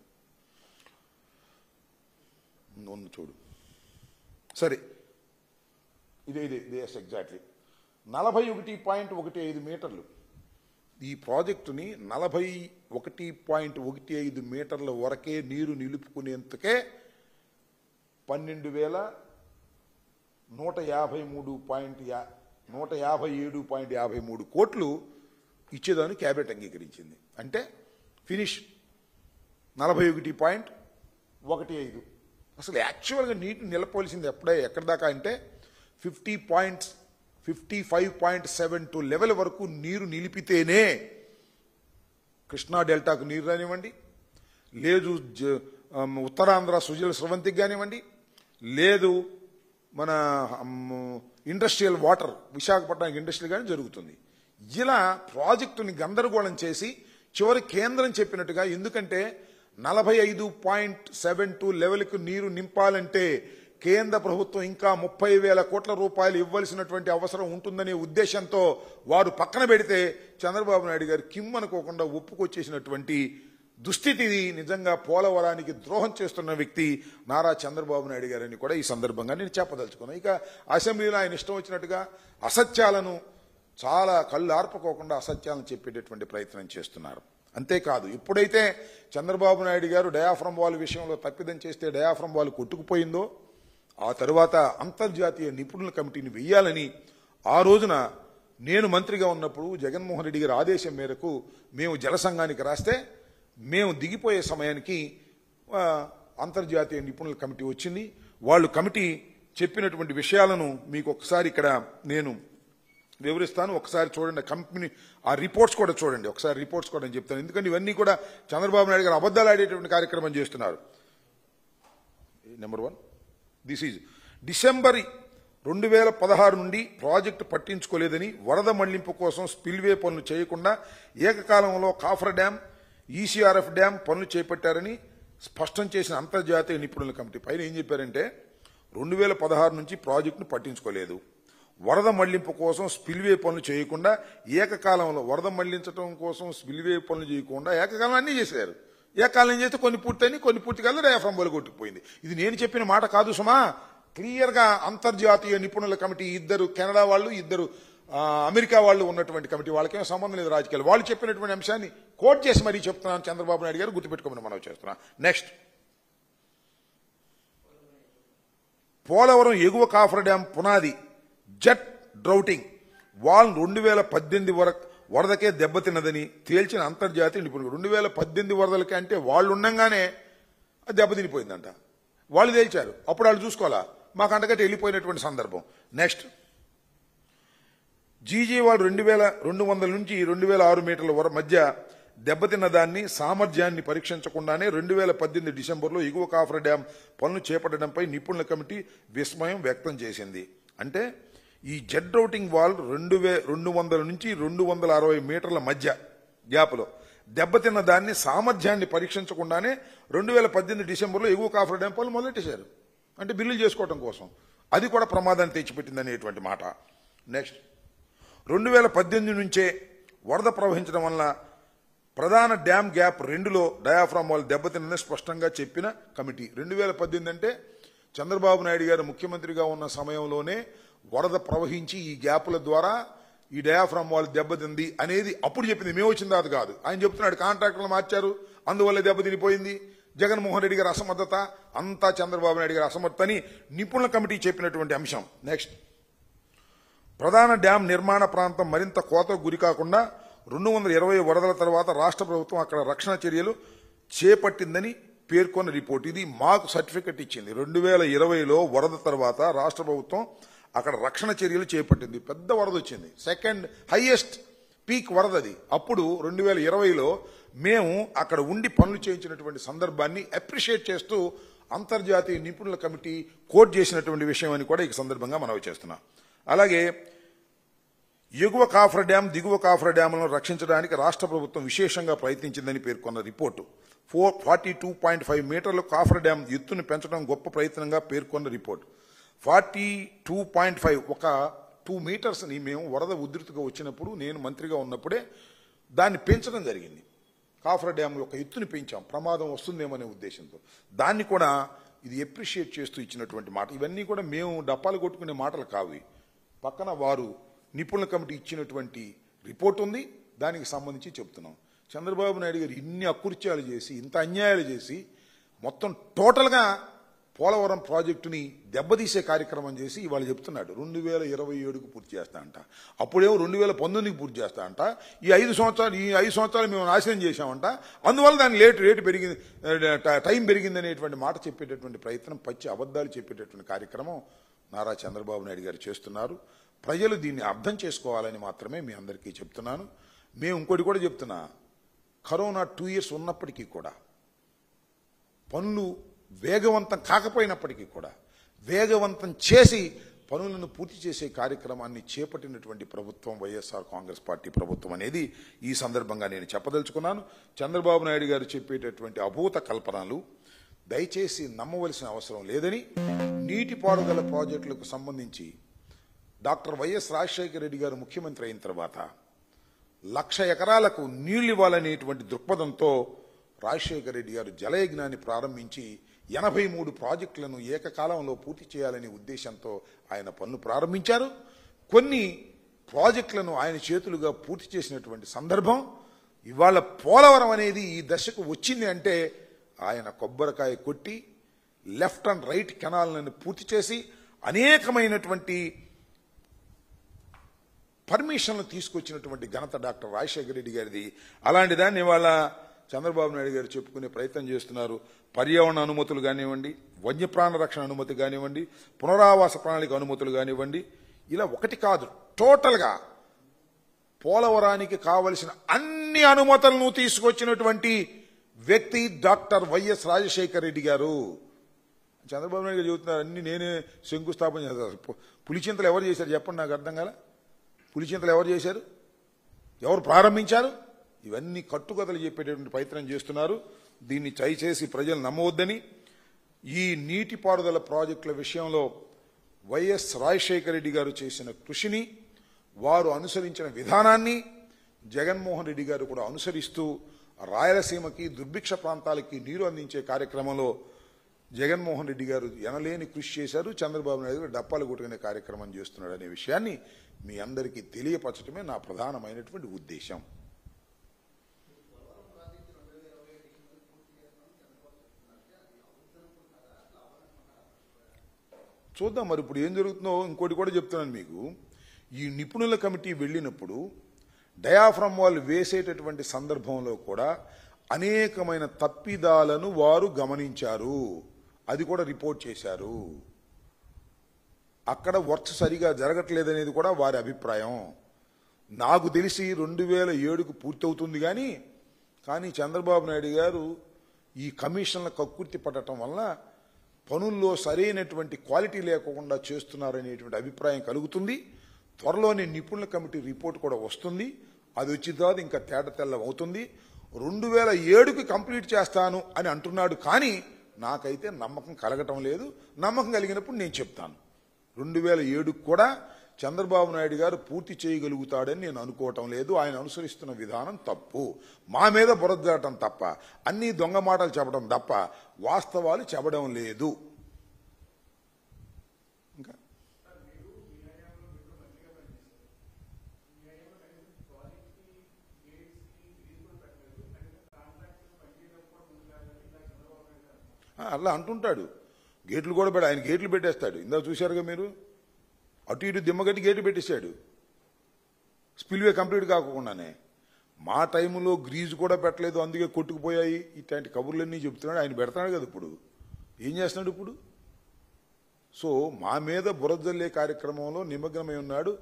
చూడు సరే, ఇదే ఎగ్జాక్ట్లీ 41.15 మీటర్లు. ఈ ప్రాజెక్టుని 41.15 మీటర్ల వరకే నీరు నిలుపుకునేందుకే 12,157.53 కోట్లు ఇచ్చేదాన్ని క్యాబినెట్ అంగీకరించింది. అంటే ఫినిష్ 41.15. అసలు యాక్చువల్గా నీటిని నిలపోవలసింది ఎక్కడి దాకా అంటే 55.72 లెవెల్ వరకు నీరు నిలిపితేనే కృష్ణా డెల్టాకు నీరు కానివ్వండి, లేదు ఉత్తరాంధ్ర సుజల స్రవంతికి కానివ్వండి, లేదు మన ఇండస్ట్రియల్ వాటర్ విశాఖపట్నానికి ఇండస్ట్రీ కానీ జరుగుతుంది. ఇలా ప్రాజెక్టుని గందరగోళం చేసి చివరి కేంద్రం చెప్పినట్టుగా, ఎందుకంటే 45.72 లెవెల్కు నీరు నింపాలంటే కేంద్ర ప్రభుత్వం ఇంకా 30,000 కోట్ల రూపాయలు ఇవ్వాల్సినటువంటి అవసరం ఉంటుందనే ఉద్దేశంతో వారు పక్కన పెడితే చంద్రబాబు నాయుడు గారు కిమ్మనుకోకుండా ఒప్పుకొచ్చేసినటువంటి దుస్థితి. నిజంగా పోలవరానికి ద్రోహం చేస్తున్న వ్యక్తి నారా చంద్రబాబు నాయుడు గారని కూడా ఈ సందర్భంగా నేను చెప్పదలుచుకున్నాను. ఇక అసెంబ్లీలో ఆయన ఇష్టం వచ్చినట్టుగా అసత్యాలను, చాలా కళ్ళు ఆర్పుకోకుండా అసత్యాలను చెప్పేటటువంటి ప్రయత్నం చేస్తున్నారు. అంతేకాదు, ఎప్పుడైతే చంద్రబాబు నాయుడు గారు డయాఫ్రమ్ వాల్ విషయంలో తప్పిదం చేస్తే డయాఫ్రమ్ వాల్ కొట్టుకుపోయిందో, ఆ తరువాత అంతర్జాతీయ నిపుణుల కమిటీని వెయ్యాలని ఆ రోజున నేను మంత్రిగా ఉన్నప్పుడు జగన్మోహన్ రెడ్డి గారి ఆదేశం మేరకు మేము జల సంఘానికి రాస్తే, మేము దిగిపోయే సమయానికి అంతర్జాతీయ నిపుణుల కమిటీ వచ్చింది. వాళ్ళు కమిటీ చెప్పినటువంటి విషయాలను మీకు ఒకసారి ఇక్కడ నేను వివరిస్తాను. ఒకసారి చూడండి, కంపెనీ ఆ రిపోర్ట్స్ కూడా చూడండి. ఒకసారి రిపోర్ట్స్ కూడా నేను చెప్తాను. ఎందుకంటే ఇవన్నీ కూడా చంద్రబాబు నాయుడు గారు అబద్దాలు ఆడేటువంటి కార్యక్రమం చేస్తున్నారు. నెంబర్ 1, దిస్ ఈజ్ డిసెంబర్ 2016 నుండి ప్రాజెక్టు పట్టించుకోలేదని, వరద మళ్లింపు కోసం స్పిల్వే పనులు చేయకుండా ఏకకాలంలో కాఫర్ డ్యాం, ఈసీఆర్ఎఫ్ డ్యాం పనులు చేపట్టారని స్పష్టం చేసిన అంతర్జాతీయ నిపుణుల కమిటీ పైన ఏం చెప్పారంటే, 2016 నుంచి ప్రాజెక్టును పట్టించుకోలేదు, వరద మళ్లింపు కోసం స్పిల్వే పనులు చేయకుండా ఏకకాలంలో, వరద మళ్లించడం కోసం స్పిల్వే పనులు చేయకుండా ఏకకాలం అన్నీ చేశారు. ఏకకాలం చేస్తే కొన్ని పూర్తయినాయి, కొన్ని పూర్తి కాదు, డయాఫ్రమ్ వాల్ కొట్టుకుపోయింది. ఇది నేను చెప్పిన మాట కాదు సుమా, క్లియర్గా అంతర్జాతీయ నిపుణుల కమిటీ, ఇద్దరు కెనడా వాళ్ళు, ఇద్దరు అమెరికా వాళ్ళు ఉన్నటువంటి కమిటీ, వాళ్ళకేమో సంబంధం లేదు రాజకీయాలు, వాళ్ళు చెప్పినటువంటి అంశాన్ని కోట్ చేసి మరీ చెప్తున్నాను. చంద్రబాబు నాయుడు గారు గుర్తుపెట్టుకోమని మనం చేస్తున్నాం. నెక్స్ట్, పోలవరం ఎగువ కాఫర్ డ్యాం పునాది జెట్ డ్రౌటింగ్ వాల్ 2018 వరదకే దెబ్బతిన్నదని తేల్చిన అంతర్జాతీయ నిపుణులు. 2018 వరదలకే అంటే వాళ్ళు ఉండగానే అది దెబ్బతినిపోయిందంట. వాళ్ళు తేల్చారు, అప్పుడు వాళ్ళు చూసుకోవాలా, మాకు అంటగట్టి వెళ్ళిపోయినటువంటి సందర్భం. నెక్స్ట్, జీజీ వాళ్ళు 2200 నుంచి 2006 మీటర్ల మధ్య దెబ్బతిన్న దాన్ని సామర్థ్యాన్ని పరీక్షించకుండానే 2018 డిసెంబర్లో ఎగువ కాఫర్ డ్యాం పనులు చేపట్టడంపై నిపుణుల కమిటీ విస్మయం వ్యక్తం చేసింది. అంటే ఈ జెట్ రౌటింగ్ వాల్ 200 నుంచి 260 మీటర్ల మధ్య గ్యాప్లో దెబ్బతిన్న దాన్ని సామర్థ్యాన్ని పరీక్షించకుండానే 2018 డిసెంబర్లో ఎగువ కాఫర్ డ్యాం పనులు మొదలెట్టేశారు. అంటే బిల్లులు చేసుకోవడం కోసం. అది కూడా ప్రమాదాన్ని తెచ్చిపెట్టిందనేటువంటి మాట. నెక్స్ట్, 2018 నుంచే వరద ప్రవహించడం వల్ల ప్రధాన డ్యామ్ గ్యాప్ 2లో డయాఫ్రామ్ వాల్ దెబ్బతిన్నదని స్పష్టంగా చెప్పిన కమిటీ. 2018 అంటే చంద్రబాబు నాయుడు గారు ముఖ్యమంత్రిగా ఉన్న సమయంలోనే వరద ప్రవహించి ఈ గ్యాపుల ద్వారా ఈ డయాఫ్రామ్ వాల్ దెబ్బతింది అనేది అప్పుడు చెప్పింది, మేము వచ్చిన తర్వాత కాదు. ఆయన చెప్తున్నాడు కాంట్రాక్టర్లు మార్చారు, అందువల్ల దెబ్బతినిపోయింది, జగన్మోహన్ రెడ్డి గారి అసమర్థత, అంతా చంద్రబాబు నాయుడు గారి అసమర్థత అని నిపుణుల కమిటీ చెప్పినటువంటి అంశం. నెక్స్ట్, ప్రధాన డ్యాం నిర్మాణ ప్రాంతం మరింత కోతకు గురి కాకుండా 220 వరదల తర్వాత రాష్ట్ర ప్రభుత్వం అక్కడ రక్షణ చర్యలు చేపట్టిందని పేర్కొన్న రిపోర్ట్. ఇది మాకు సర్టిఫికెట్ ఇచ్చింది. 2020లో వరద తర్వాత రాష్ట్ర ప్రభుత్వం అక్కడ రక్షణ చర్యలు చేపట్టింది. పెద్ద వరద వచ్చింది, సెకండ్ హైయెస్ట్ పీక్ వరద అది. అప్పుడు 2020లో మేము అక్కడ ఉండి పనులు చేయించినటువంటి సందర్భాన్ని అప్రిషియేట్ చేస్తూ అంతర్జాతీయ నిపుణుల కమిటీ కోట్ చేసినటువంటి విషయం అని కూడా ఈ సందర్భంగా మనవి చేస్తున్నాం. అలాగే ఎగువ కాఫర్ డ్యాం, దిగువ కాఫర్ డ్యాములను రక్షించడానికి రాష్ట్ర ప్రభుత్వం విశేషంగా ప్రయత్నించిందని పేర్కొన్న రిపోర్టు. 42.5 మీటర్ల కాఫర్ డ్యాం ఎత్తును పెంచడం గొప్ప ప్రయత్నంగా పేర్కొన్న రిపోర్టు. 42.5 ఒక 2 మీటర్స్ని మేము వరద ఉధృతిగా వచ్చినప్పుడు, నేను మంత్రిగా ఉన్నప్పుడే దాన్ని పెంచడం జరిగింది. కాఫర్ డ్యాం యొక్క ఎత్తుని పెంచాం, ప్రమాదం వస్తుందేమనే ఉద్దేశంతో. దాన్ని కూడా ఇది అప్రిషియేట్ చేస్తూ ఇచ్చినటువంటి మాట. ఇవన్నీ కూడా మేము డప్పాలు కొట్టుకునే మాటలు కావు. పక్కన వారు నిపుణుల కమిటీ ఇచ్చినటువంటి రిపోర్ట్ ఉంది, దానికి సంబంధించి చెప్తున్నాం. చంద్రబాబు నాయుడు గారు ఇన్ని అకృత్యాలు చేసి, ఇంత అన్యాయాలు చేసి, మొత్తం టోటల్గా పోలవరం ప్రాజెక్టుని దెబ్బతీసే కార్యక్రమం చేసి ఇవాళ చెప్తున్నాడు 2027కు పూర్తి చేస్తా అంట. అప్పుడేమో 2019కి పూర్తి చేస్తా అంట. ఈ 5 సంవత్సరాలు మేము నాశనం చేశామంట, అందువల్ల దాని రేటు పెరిగింది, టైం పెరిగింది అనేటువంటి మాట చెప్పేటటువంటి ప్రయత్నం, పచ్చి అబద్ధాలు చెప్పేటటువంటి కార్యక్రమం నారా చంద్రబాబు నాయుడు గారు చేస్తున్నారు. ప్రజలు దీన్ని అర్థం చేసుకోవాలని మాత్రమే మీ అందరికీ చెప్తున్నాను. మేము ఇంకోటి కూడా చెప్తున్నా, కరోనా 2 years ఉన్నప్పటికీ కూడా పనులు వేగవంతం కాకపోయినప్పటికీ కూడా వేగవంతం చేసి పనులను పూర్తి చేసే కార్యక్రమాన్ని చేపట్టినటువంటి ప్రభుత్వం వైఎస్ఆర్ కాంగ్రెస్ పార్టీ ప్రభుత్వం అనేది ఈ సందర్భంగా నేను చెప్పదలుచుకున్నాను. చంద్రబాబు నాయుడు గారు చెప్పేటటువంటి అభూత కల్పనలు దయచేసి నమ్మవలసిన అవసరం లేదని, నీటిపారుదల ప్రాజెక్టులకు సంబంధించి డాక్టర్ వైఎస్ రాజశేఖర రెడ్డి గారు ముఖ్యమంత్రి అయిన తర్వాత 1,00,000 ఎకరాలకు నీళ్లు ఇవ్వాలనేటువంటి దృక్పథంతో రాజశేఖర రెడ్డి గారు జలయజ్ఞాన్ని ప్రారంభించి 83 ప్రాజెక్టులను ఏకకాలంలో పూర్తి చేయాలనే ఉద్దేశంతో ఆయన పనులు ప్రారంభించారు. కొన్ని ప్రాజెక్టులను ఆయన చేతులుగా పూర్తి చేసినటువంటి సందర్భం. ఇవాళ పోలవరం అనేది ఈ దశకు వచ్చింది అంటే ఆయన కొబ్బరికాయ కొట్టి లెఫ్ట్ అండ్ రైట్ కెనాల్లను పూర్తి చేసి అనేకమైనటువంటి పర్మిషన్లు తీసుకొచ్చినటువంటి ఘనత డాక్టర్ రాజశేఖర రెడ్డి గారిది. అలాంటి దాన్ని ఇవాళ చంద్రబాబు నాయుడు గారు చెప్పుకునే ప్రయత్నం చేస్తున్నారు. పర్యావరణ అనుమతులు కానివ్వండి, వన్యప్రాణ రక్షణ అనుమతి కానివ్వండి, పునరావాస ప్రణాళిక అనుమతులు కానివ్వండి, ఇలా ఒకటి కాదు, టోటల్గా పోలవరానికి కావలసిన అన్ని అనుమతులను తీసుకొచ్చినటువంటి వ్యక్తి డాక్టర్ వైఎస్ రాజశేఖర రెడ్డి గారు. చంద్రబాబు నాయుడు గారు చెబుతున్నారు అన్ని నేనే శంకుస్థాపన చేస్తారు. పులిచింతలు ఎవరు చేశారు చెప్పండి, నాకు అర్థం కాల. పులిచింతలు ఎవరు చేశారు, ఎవరు ప్రారంభించారు? ఇవన్నీ కట్టుకథలు చెప్పేటటువంటి ప్రయత్నం చేస్తున్నారు. దీన్ని చేసి ప్రజలు నమ్మవద్దని, ఈ నీటిపారుదల ప్రాజెక్టుల విషయంలో వైఎస్ రాజశేఖర రెడ్డి గారు చేసిన కృషిని, వారు అనుసరించిన విధానాన్ని జగన్మోహన్ రెడ్డి గారు కూడా అనుసరిస్తూ రాయలసీమకి, దుర్భిక్ష ప్రాంతాలకి నీరు అందించే కార్యక్రమంలో జగన్మోహన్ రెడ్డి గారు ఎనలేని కృషి చేశారు, చంద్రబాబు నాయుడు గారు డప్పాలు కొట్టుకునే కార్యక్రమం చేస్తున్నాడు అనే విషయాన్ని మీ అందరికీ తెలియపరచడమే నా ప్రధానమైనటువంటి ఉద్దేశం. చూద్దాం మరి ఇప్పుడు ఏం జరుగుతుందో. ఇంకోటి కూడా చెప్తున్నాను మీకు, ఈ నిపుణుల కమిటీ వెళ్ళినప్పుడు డయాఫ్రమ్ వాళ్ళు వేసేటటువంటి సందర్భంలో కూడా అనేకమైన తప్పిదాలను వారు గమనించారు, అది కూడా రిపోర్ట్ చేశారు. అక్కడ వర్క్ సరిగా జరగట్లేదనేది కూడా వారి అభిప్రాయం. నాకు తెలిసి 2007కు పూర్తవుతుంది కానీ చంద్రబాబు నాయుడు గారు ఈ కమిషన్ల కక్కుర్తి పడటం వల్ల పనుల్లో సరైనటువంటి క్వాలిటీ లేకుండా చేస్తున్నారనేటువంటి అభిప్రాయం కలుగుతుంది. త్వరలోనే నిపుణుల కమిటీ రిపోర్ట్ కూడా వస్తుంది. అది వచ్చిన తర్వాత ఇంకా తేటతెల్లం అవుతుంది. 2007కి కంప్లీట్ చేస్తాను అని అంటున్నాడు, కానీ నాకైతే నమ్మకం కలగటం లేదు. నమ్మకం కలిగినప్పుడు నేను చెప్తాను. 2007కు కూడా చంద్రబాబు నాయుడు గారు పూర్తి చేయగలుగుతాడని నేను అనుకోవటం లేదు. ఆయన అనుసరిస్తున్న విధానం తప్పు. మా మీద బురదటం తప్ప, అన్ని దొంగ మాటలు చెప్పడం తప్ప వాస్తవాలు చెప్పడం లేదు. ఇంకా అలా అంటుంటాడు. గేట్లు కూడా ఆయన గేట్లు పెట్టేస్తాడు. ఇందాక చూశారుగా మీరు, అటు ఇటు దిమ్మగట్టి గేట్లు పెట్టేశాడు స్పిల్వే కంప్లీట్ కాకుండానే. మా టైంలో గ్రీజు కూడా పెట్టలేదు, అందుకే కొట్టుకుపోయాయి. ఇట్లాంటి కబుర్లన్నీ చెప్తున్నాడు. ఆయన పెడతాడు కదా, ఇప్పుడు ఏం చేస్తున్నాడు ఇప్పుడు? సో మా మీద బురదల్లే కార్యక్రమంలో నిమగ్నమై ఉన్నాడు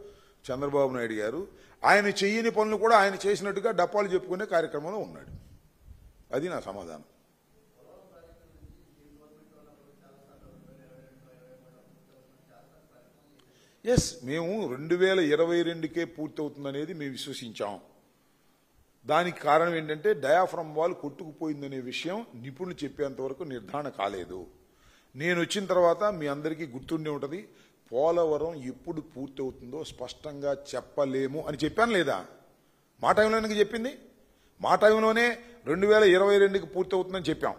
చంద్రబాబు నాయుడు గారు. ఆయన చెయ్యని పనులు కూడా ఆయన చేసినట్టుగా డప్పాలు చెప్పుకునే కార్యక్రమంలో ఉన్నాడు. అది నా సమాధానం. ఎస్, మేము 2022కే పూర్తవుతుందనేది మేము విశ్వసించాం. దానికి కారణం ఏంటంటే డయాఫ్రమ్ వాల్ కొట్టుకుపోయిందనే విషయం నిపుణులు చెప్పేంత వరకు నిర్ధారణ కాలేదు. నేను వచ్చిన తర్వాత మీ అందరికీ గుర్తుండే ఉంటుంది, పోలవరం ఎప్పుడు పూర్తవుతుందో స్పష్టంగా చెప్పలేము అని చెప్పాను లేదా? మా టైంలోనే చెప్పింది. మా టైంలోనే 2022కి పూర్తవుతుందని చెప్పాం.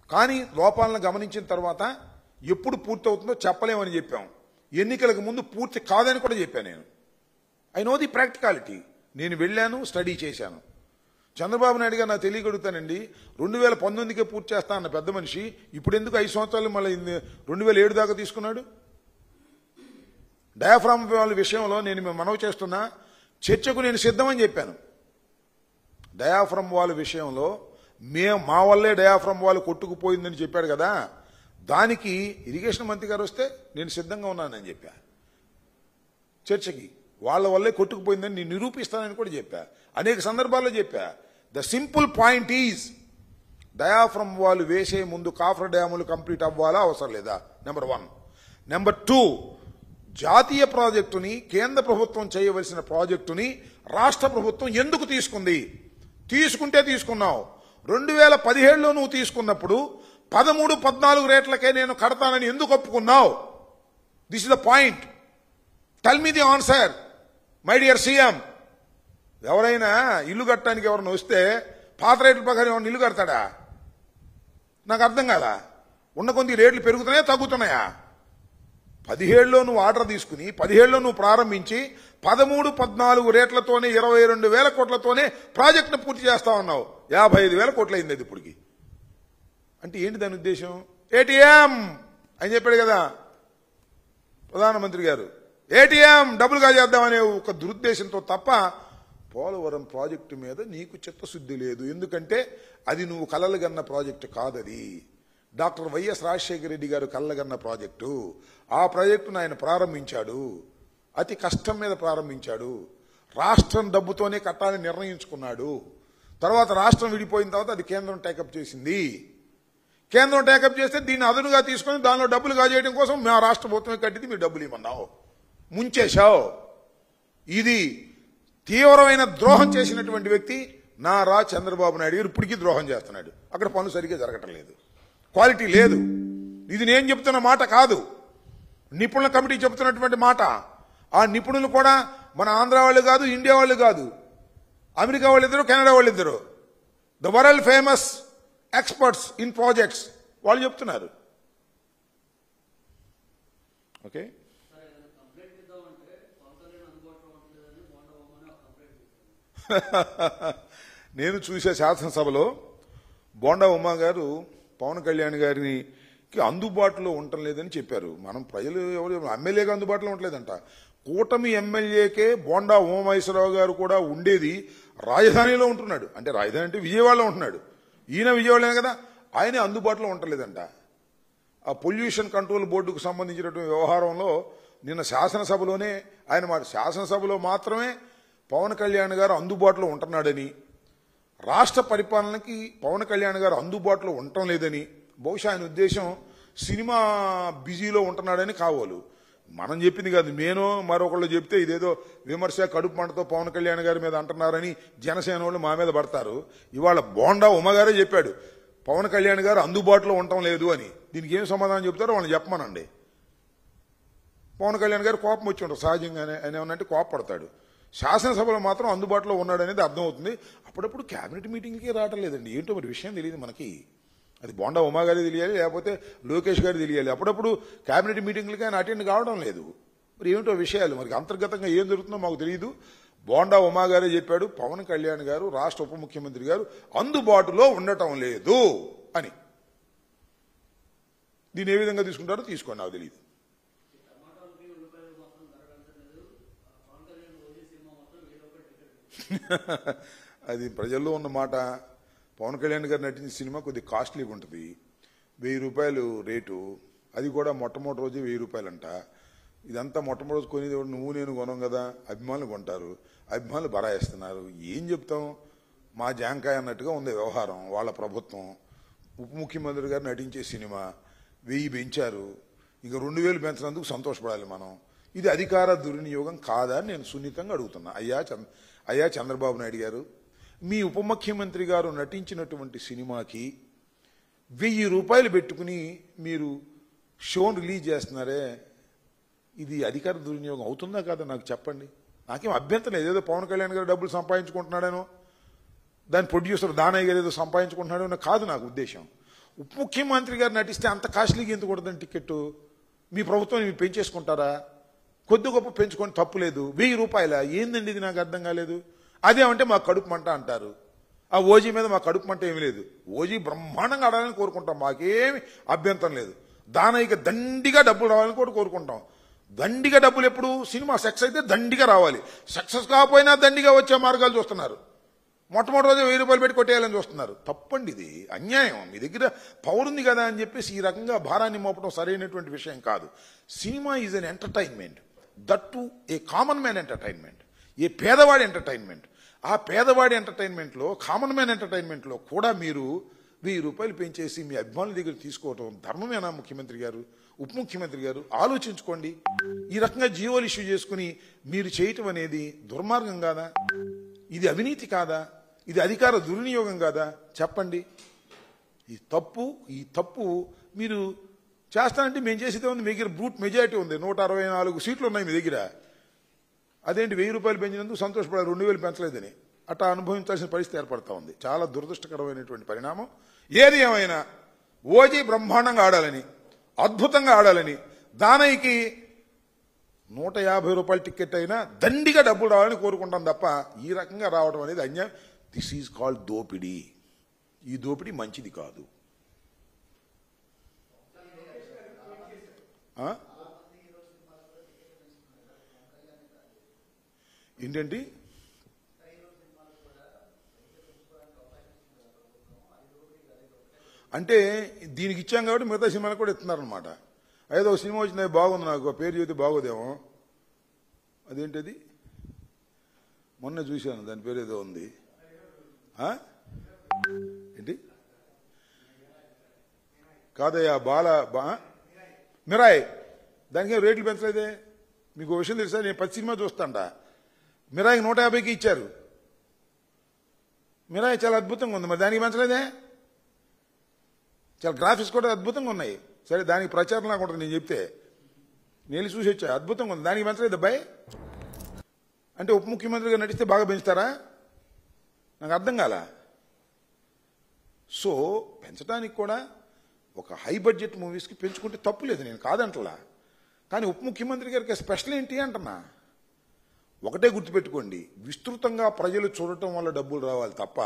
కానీ లోపాలను గమనించిన తర్వాత ఎప్పుడు పూర్తవుతుందో చెప్పలేమని చెప్పాం. ఎన్నికలకు ముందు పూర్తి కాదని కూడా చెప్పాను నేను. I know the practicality. నేను వెళ్ళాను, స్టడీ చేశాను. చంద్రబాబు నాయుడు గారు నాకు తెలియగలుగుతానండి, 2019కే పూర్తి చేస్తా అన్న పెద్ద మనిషి ఇప్పుడు ఎందుకు 5 సంవత్సరాలు మళ్ళీ 2007 దాకా తీసుకున్నాడు? డయాఫ్రామ్ వాళ్ళ విషయంలో నేను మనవి చేస్తున్నా, చర్చకు నేను సిద్ధమని చెప్పాను. డయాఫ్రమ్ వాళ్ళ విషయంలో మా వల్లే డయాఫ్రమ్ వాళ్ళు కొట్టుకుపోయిందని చెప్పాడు కదా, దానికి ఇరిగేషన్ మంత్రి గారు వస్తే నేను సిద్ధంగా ఉన్నానని చెప్పా. చర్చకి వాళ్ళ వల్లే కొట్టుకుపోయిందని నేను నిరూపిస్తానని కూడా చెప్పా. అనేక సందర్భాల్లో చెప్పా. The simple point is, diaphragm వాళ్ళు వేసే ముందు కాఫర్ డ్యాములు కంప్లీట్ అవ్వాలా అవసరం లేదా? నెంబర్ 1. నెంబర్ 2, జాతీయ ప్రాజెక్టుని, కేంద్ర ప్రభుత్వం చేయవలసిన ప్రాజెక్టుని రాష్ట్ర ప్రభుత్వం ఎందుకు తీసుకుంది? తీసుకుంటే తీసుకున్నావు. 2017లో నువ్వు తీసుకున్నప్పుడు 13-14 రేట్లకే నేను కడతానని ఎందుకు ఒప్పుకున్నావు? This is the point. Tell me the answer my dear CM. ఎవరైనా ఇల్లు కట్టడానికి ఎవరైనా వస్తే పాత రేట్ల ప్రకారం ఎవరైనా ఇల్లు కడతాడా? నాకు అర్థం కాదా. ఉన్న కొద్ది రేట్లు పెరుగుతున్నాయా తగ్గుతున్నాయా? 17లో నువ్వు ఆర్డర్ తీసుకుని 17లో నువ్వు ప్రారంభించి 13-14 రేట్లతోనే 22,000 కోట్లతోనే ప్రాజెక్టును పూర్తి చేస్తా ఉన్నావు. 55,000 కోట్లు అయింది అది ఇప్పటికి. అంటే ఏంటి దాని ఉద్దేశం? ఏటీఎం అని చెప్పాడు కదా ప్రధానమంత్రి గారు. ఏటీఎం డబ్బులుగా చేద్దామనే ఒక దురుద్దేశంతో తప్ప పోలవరం ప్రాజెక్టు మీద నీకు చిత్తశుద్ధి లేదు. ఎందుకంటే అది నువ్వు కలలుగన్న ప్రాజెక్టు కాదది. డాక్టర్ వైఎస్ రాజశేఖర రెడ్డి గారు కలలుగన్న ప్రాజెక్టు. ఆ ప్రాజెక్టును ఆయన ప్రారంభించాడు, అతి కష్టం మీద ప్రారంభించాడు. రాష్ట్రం డబ్బుతోనే కట్టాలని నిర్ణయించుకున్నాడు. తర్వాత రాష్ట్రం విడిపోయిన తర్వాత అది కేంద్రం టేకప్ చేసింది. కేంద్రం టేకప్ చేస్తే దీన్ని అదనుగా తీసుకుని దానిలో డబ్బులు కాజేయడం కోసం మా రాష్ట్ర ప్రభుత్వమే కట్టింది, మీరు డబ్బులు ఇవ్వమన్నావు, ముంచేశావు. ఇది తీవ్రమైన ద్రోహం చేసినటువంటి వ్యక్తి నారా చంద్రబాబు నాయుడు గారు ఇప్పటికీ ద్రోహం చేస్తున్నాడు. అక్కడ పనులు సరిగ్గా జరగటం లేదు, క్వాలిటీ లేదు. ఇది నేను చెప్తున్న మాట కాదు, నిపుణుల కమిటీ చెబుతున్నటువంటి మాట. ఆ నిపుణులు కూడా మన ఆంధ్ర వాళ్ళు కాదు, ఇండియా వాళ్ళు కాదు, అమెరికా వాళ్ళిద్దరు, కెనడా వాళ్ళిద్దరు. The world famous experts in projects వాళ్ళు చెప్తున్నారు. ఓకే, నేను చూసే శాసనసభలో బోండా ఉమా గారు పవన్ కళ్యాణ్ గారిని అందుబాటులో ఉండటం లేదని చెప్పారు. మనం ప్రజలు ఎవరు ఎమ్మెల్యేగా అందుబాటులో ఉండలేదంట. కూటమి ఎమ్మెల్యేకే బోండా ఉమామహేశ్వరరావు గారు కూడా ఉండేది రాజధానిలో ఉంటున్నాడు. అంటే రాజధాని అంటే విజయవాడలో ఉంటున్నాడు. ఈయన విజయవాడలే కదా, ఆయనే అందుబాటులో ఉండలేదంట. ఆ పొల్యూషన్ కంట్రోల్ బోర్డుకు సంబంధించినటువంటి వ్యవహారంలో నిన్న శాసనసభలోనే ఆయన మాట, శాసనసభలో మాత్రమే పవన్ కళ్యాణ్ గారు అందుబాటులో ఉంటున్నాడని, రాష్ట్ర పరిపాలనకి పవన్ కళ్యాణ్ గారు అందుబాటులో ఉండటం లేదని, బహుశా ఆయన ఉద్దేశం సినిమా బిజీలో ఉంటున్నాడని కావాలి. మనం చెప్పింది కాదు, నేను మరొకళ్ళు చెప్తే ఇదేదో విమర్శ కడుపు మంటతో పవన్ కళ్యాణ్ గారి మీద అంటున్నారని జనసేన వాళ్ళు మా మీద పడతారు. ఇవాళ బోండా ఉమ్మగారే చెప్పాడు పవన్ కళ్యాణ్ గారు అందుబాటులో ఉండటం లేదు అని. దీనికి ఏం సమాధానం చెప్తారో వాళ్ళని చెప్పమనండి. పవన్ కళ్యాణ్ గారు కోపం వచ్చి ఉంటారు సహజంగానే, ఆయన ఏమన్నంటే కోపపడతాడు. శాసనసభలో మాత్రం అందుబాటులో ఉన్నాడు అనేది అర్థమవుతుంది. అప్పుడప్పుడు క్యాబినెట్ మీటింగ్కి రావటం లేదండి, ఏంటో మరి విషయం తెలియదు మనకి. అది బోండా ఉమా గారి తెలియాలి, లేకపోతే లోకేష్ గారి తెలియాలి. అప్పుడప్పుడు క్యాబినెట్ మీటింగ్లకి ఆయన అటెండ్ కావడం లేదు. మరి ఏమిటో విషయాలు, మరి అంతర్గతంగా ఏం జరుగుతుందో మాకు తెలియదు. బోండా ఉమా గారే చెప్పాడు పవన్ కళ్యాణ్ గారు రాష్ట్ర ఉప ముఖ్యమంత్రి గారు అందుబాటులో ఉండటం లేదు అని. దీన్ని ఏ విధంగా తీసుకుంటారో తీసుకోండి, నాకు తెలియదు. అది ప్రజల్లో ఉన్న మాట. పవన్ కళ్యాణ్ గారు నటించిన సినిమా కొద్దిగా కాస్ట్లీగా ఉంటుంది, 1000 రూపాయలు రేటు. అది కూడా మొట్టమొదటి రోజు 1000 రూపాయలంట. ఇదంతా మొట్టమొదటి రోజు కొనేది నువ్వు నేను కొనం కదా, అభిమానులు కొంటారు, అభిమానులు బరాయిస్తున్నారు. ఏం చెప్తాం, మా జాంకాయ అన్నట్టుగా ఉంది వ్యవహారం. వాళ్ళ ప్రభుత్వం ఉప ముఖ్యమంత్రి గారు నటించే సినిమా 1000 పెంచారు, ఇంకా 2000 పెంచినందుకు సంతోషపడాలి మనం. ఇది అధికార దుర్వినియోగం కాదా అని నేను సున్నితంగా అడుగుతున్నా. అయ్యా చంద్రబాబు నాయుడు గారు, మీ ఉప ముఖ్యమంత్రి గారు నటించినటువంటి సినిమాకి 1000 రూపాయలు పెట్టుకుని మీరు షోను రిలీజ్ చేస్తున్నారే, ఇది అధికార దుర్వినియోగం అవుతుందా కాదా నాకు చెప్పండి. నాకేం అభ్యంతరం లేదు. ఏదో పవన్ కళ్యాణ్ గారు డబ్బులు సంపాదించుకుంటున్నాడనో, దాని ప్రొడ్యూసర్ దానయ్య గారు ఏదో సంపాదించుకుంటున్నాడో కాదు నాకు ఉద్దేశం. ఉప ముఖ్యమంత్రి గారు నటిస్తే అంత కాస్ట్లీగా ఎందుకు కొడదని టికెట్? మీ ప్రభుత్వం మీరు పెంచేసుకుంటారా? కొద్ది గొప్ప పెంచుకొని తప్పు లేదు. 1000 రూపాయల ఏందండి ఇది, నాకు అర్థం కాలేదు. అదేమంటే మాకు కడుపు మంట అంటారు. ఆ ఓజీ మీద మాకు కడుపు మంట ఏమీ లేదు. ఓజీ బ్రహ్మాండంగా ఆడాలని కోరుకుంటాం, మాకేమి అభ్యంతరం లేదు. దానయ్యకి దండిగా డబ్బులు రావాలని కూడా కోరుకుంటాం. దండిగా డబ్బులు ఎప్పుడు సినిమా సక్సెస్ అయితే దండిగా రావాలి, సక్సెస్ కాకపోయినా దండిగా వచ్చే మార్గాలు చూస్తున్నారు. మొట్టమొదటి రోజు 1000 రూపాయలు పెట్టి కొట్టేయాలని చూస్తున్నారు. తప్పండి, ఇది అన్యాయం. మీ దగ్గర పవర్ ఉంది కదా అని చెప్పేసి ఈ రకంగా భారాన్ని మోపడం సరైనటువంటి విషయం కాదు. Cinema is an entertainment, that to a common man entertainment, a పేదవాడి ఎంటర్టైన్మెంట్. ఆ పేదవాడి ఎంటర్టైన్మెంట్లో, కామన్ మ్యాన్ ఎంటర్టైన్మెంట్లో కూడా మీరు 1000 రూపాయలు పెంచేసి మీ అభిమానుల దగ్గర తీసుకోవటం ధర్మమేనా? ముఖ్యమంత్రి గారు, ఉప ముఖ్యమంత్రి గారు ఆలోచించుకోండి. ఈ రకంగా జీవోలు ఇష్యూ చేసుకుని మీరు చేయటం అనేది దుర్మార్గం కాదా? ఇది అవినీతి కాదా? ఇది అధికార దుర్వినియోగం కాదా? చెప్పండి. ఈ తప్పు మీరు చేస్తానంటే మేము చేసేదే ఉంది. మీ దగ్గర బ్రూట్ మెజారిటీ ఉంది, 164 సీట్లు ఉన్నాయి మీ దగ్గర. అదేంటి 1000 రూపాయలు పెంచినందుకు సంతోషపడాలి, 2000 పెంచలేదని అట్లా అనుభవించాల్సిన పరిస్థితి ఏర్పడతా ఉంది. చాలా దురదృష్టకరమైనటువంటి పరిణామం. ఏది ఏమైనా ఓజీ బ్రహ్మాండంగా ఆడాలని, అద్భుతంగా ఆడాలని, దానయ్యకి 150 రూపాయల టికెట్ అయినా దండిగా డబ్బులు రావాలని కోరుకుంటాం తప్ప ఈ రకంగా రావడం అనేది అన్యాయం. దిస్ ఈజ్ కాల్డ్ దోపిడీ. ఈ దోపిడీ మంచిది కాదు. ఏంటండి అంటే దీనికి ఇచ్చాం కాబట్టి మిగతా సినిమాలకు కూడా ఇస్తున్నారనమాట. ఏదో సినిమా వచ్చింది బాగుంది, నాకు పేరు చెబితే బాగోదేమో. అదేంటది మొన్న చూశాను, దాని పేరు ఏదో ఉంది. ఏంటి కాదయ్యా మిరాయ్, దానికి రేట్లు పెంచలేదే. మీకు విషయం తెలుసా, నేను 10 సినిమా చూస్తాంట. మిరాయికి 150కి ఇచ్చారు. మిరాయి చాలా అద్భుతంగా ఉంది, మరి దానికి పెంచలేదే. చాలా గ్రాఫిక్స్ కూడా అద్భుతంగా ఉన్నాయి. సరే దానికి ప్రచారం నాకు ఉంటుంది, నేను చెప్తే నేను చూసి వచ్చా, అద్భుతంగా ఉంది, దానికి పెంచలేదు అబ్బాయి. అంటే ఉప ముఖ్యమంత్రిగా నటిస్తే బాగా పెంచుతారా? నాకు అర్థం కాల. సో పెంచడానికి కూడా ఒక హై బడ్జెట్ మూవీస్కి పెంచుకుంటే తప్పు లేదు, నేను కాదంటలా. కానీ ఉప ముఖ్యమంత్రి గారికి స్పెషల్ ఏంటి అంటున్నా. ఒకటే గుర్తుపెట్టుకోండి, విస్తృతంగా ప్రజలు చూడటం వల్ల డబ్బులు రావాలి తప్ప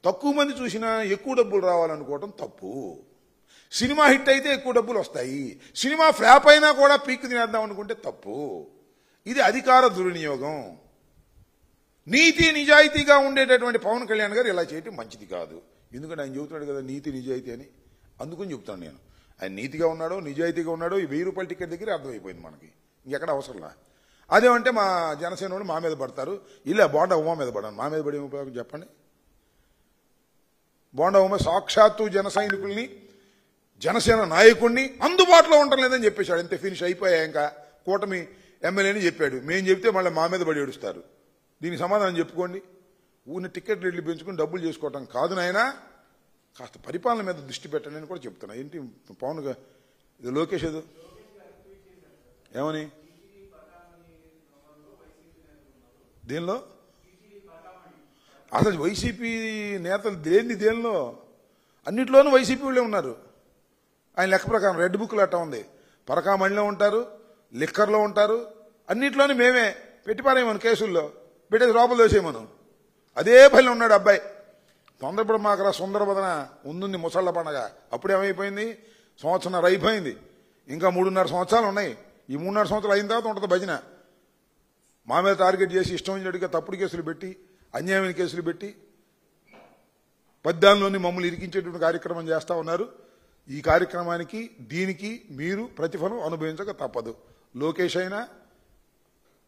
తక్కువ మంది చూసినా ఎక్కువ డబ్బులు రావాలనుకోవటం తప్పు. సినిమా హిట్ అయితే ఎక్కువ డబ్బులు వస్తాయి, సినిమా ఫ్లాప్ అయినా కూడా పీక్ తినేద్దాం అనుకుంటే తప్పు. ఇది అధికార దుర్వినియోగం. నీతి నిజాయితీగా ఉండేటటువంటి పవన్ కళ్యాణ్ గారు ఇలా చేయటం మంచిది కాదు. ఎందుకంటే ఆయన చెబుతున్నాడు కదా నీతి నిజాయితీ అని, అందుకని చెప్తాను నేను. ఆయన నీతిగా ఉన్నాడో నిజాయితీగా ఉన్నాడో ఈ 1000 రూపాయల టికెట్ దగ్గర అర్థమైపోయింది మనకి, ఇంకెక్కడ అవసరంలా. అదేమంటే మా జనసేన వాళ్ళు మా మీద పడతారు, ఇలా బోండా ఉమా మీద పడాను. మా మీద పడే ఉపయోగం చెప్పండి. బోండా ఉమా సాక్షాత్తు జన సైనికుల్ని జనసేన నాయకుడిని అందుబాటులో ఉండడం లేదని చెప్పేశాడు. అంతే, ఫినిష్ అయిపోయా. ఇంకా కూటమి ఎమ్మెల్యేని చెప్పాడు. మేము చెప్తే మళ్ళీ మా మీద పడి ఏడుస్తారు. దీనికి సమాధానం చెప్పుకోండి. ఊరిని టికెట్ రేట్లు పెంచుకుని డబ్బులు చేసుకోవటం కాదు నాయనా, కాస్త పరిపాలన మీద దృష్టి పెట్టండి అని కూడా చెప్తున్నా. ఏంటి పవన్ ఇది లోకేష్ ఏదో ఏమని దేనిలో అసలు వైసీపీ నేతలు దేనిలో అన్నిట్లోనూ వైసీపీ వాళ్ళే ఉన్నారు. ఆయన లెక్క ప్రకారం రెడ్ బుక్లో అట్టా ఉంది. పరకామణిలో ఉంటారు, లిక్కర్లో ఉంటారు, అన్నిట్లోనూ మేమే పెట్టిపారేమను, కేసుల్లో పెట్టేసి లోపల దోసేయమను. అదే పనిలో ఉన్నాడు అబ్బాయి. తొందరపడి మాకరా సుందరబదన ఉంది ముసళ్ళ పండగ. అప్పుడేమైపోయింది, సంవత్సరం అయిపోయింది, ఇంకా 3.5 సంవత్సరాలు ఉన్నాయి. ఈ 3.5 సంవత్సరాలు అయిన తర్వాత ఉంటుంది భజన. మా మీద టార్గెట్ చేసి ఇష్టం వచ్చినట్టుగా తప్పుడు కేసులు పెట్టి, అన్యాయమైన కేసులు పెట్టి, పద్యాల్లోని మమ్మల్ని ఇరికించేటువంటి కార్యక్రమం చేస్తా ఉన్నారు. ఈ కార్యక్రమానికి దీనికి మీరు ప్రతిఫలం అనుభవించక తప్పదు. లోకేష్ అయినా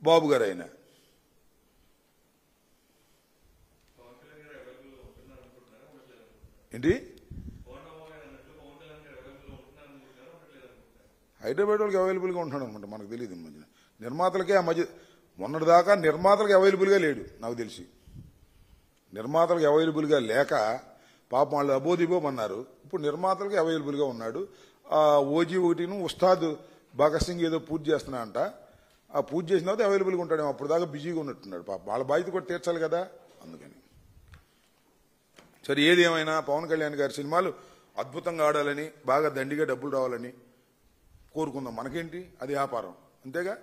బాబు గారు అయినా. ఏంటి హైదరాబాద్ వాళ్ళకి అవైలబుల్గా ఉంటున్నాడు అనమాట, మనకు తెలియదు. మధ్య నిర్మాతలకే ఆ మధ్య మొన్నటిదాకా నిర్మాతలకు అవైలబుల్గా లేడు నాకు తెలిసి. నిర్మాతలకు అవైలబుల్గా లేక పాపం వాళ్ళు అబోదిబోమన్నారు. ఇప్పుడు నిర్మాతలకి అవైలబుల్గా ఉన్నాడు. ఓజీ ఒకటిను ఉస్తాద్ భగత్ సింగ్ ఏదో పూజ చేస్తున్నా అంట. ఆ పూజ చేసిన తర్వాత అవైలబుల్గా ఉంటాడేమో. అప్పుడు దాకా బిజీగా ఉన్నట్టున్నాడు. పాపం వాళ్ళ బాధ్యత కూడా తీర్చాలి కదా, అందుకని. సరే, ఏది ఏమైనా పవన్ కళ్యాణ్ గారి సినిమాలు అద్భుతంగా ఆడాలని, బాగా దండిగా డబ్బులు రావాలని కోరుకుందాం. మనకేంటి, అది వ్యాపారం అంతేగా.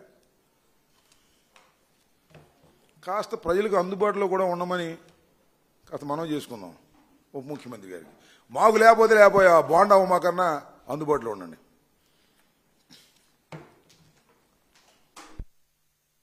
కాస్త ప్రజలకు అందుబాటులో కూడా ఉండమని కాస్త మనం చేసుకుందాం ఉప ముఖ్యమంత్రి గారికి. మాకు లేకపోతే బోండా ఉమా కన్నా అందుబాటులో ఉండండి.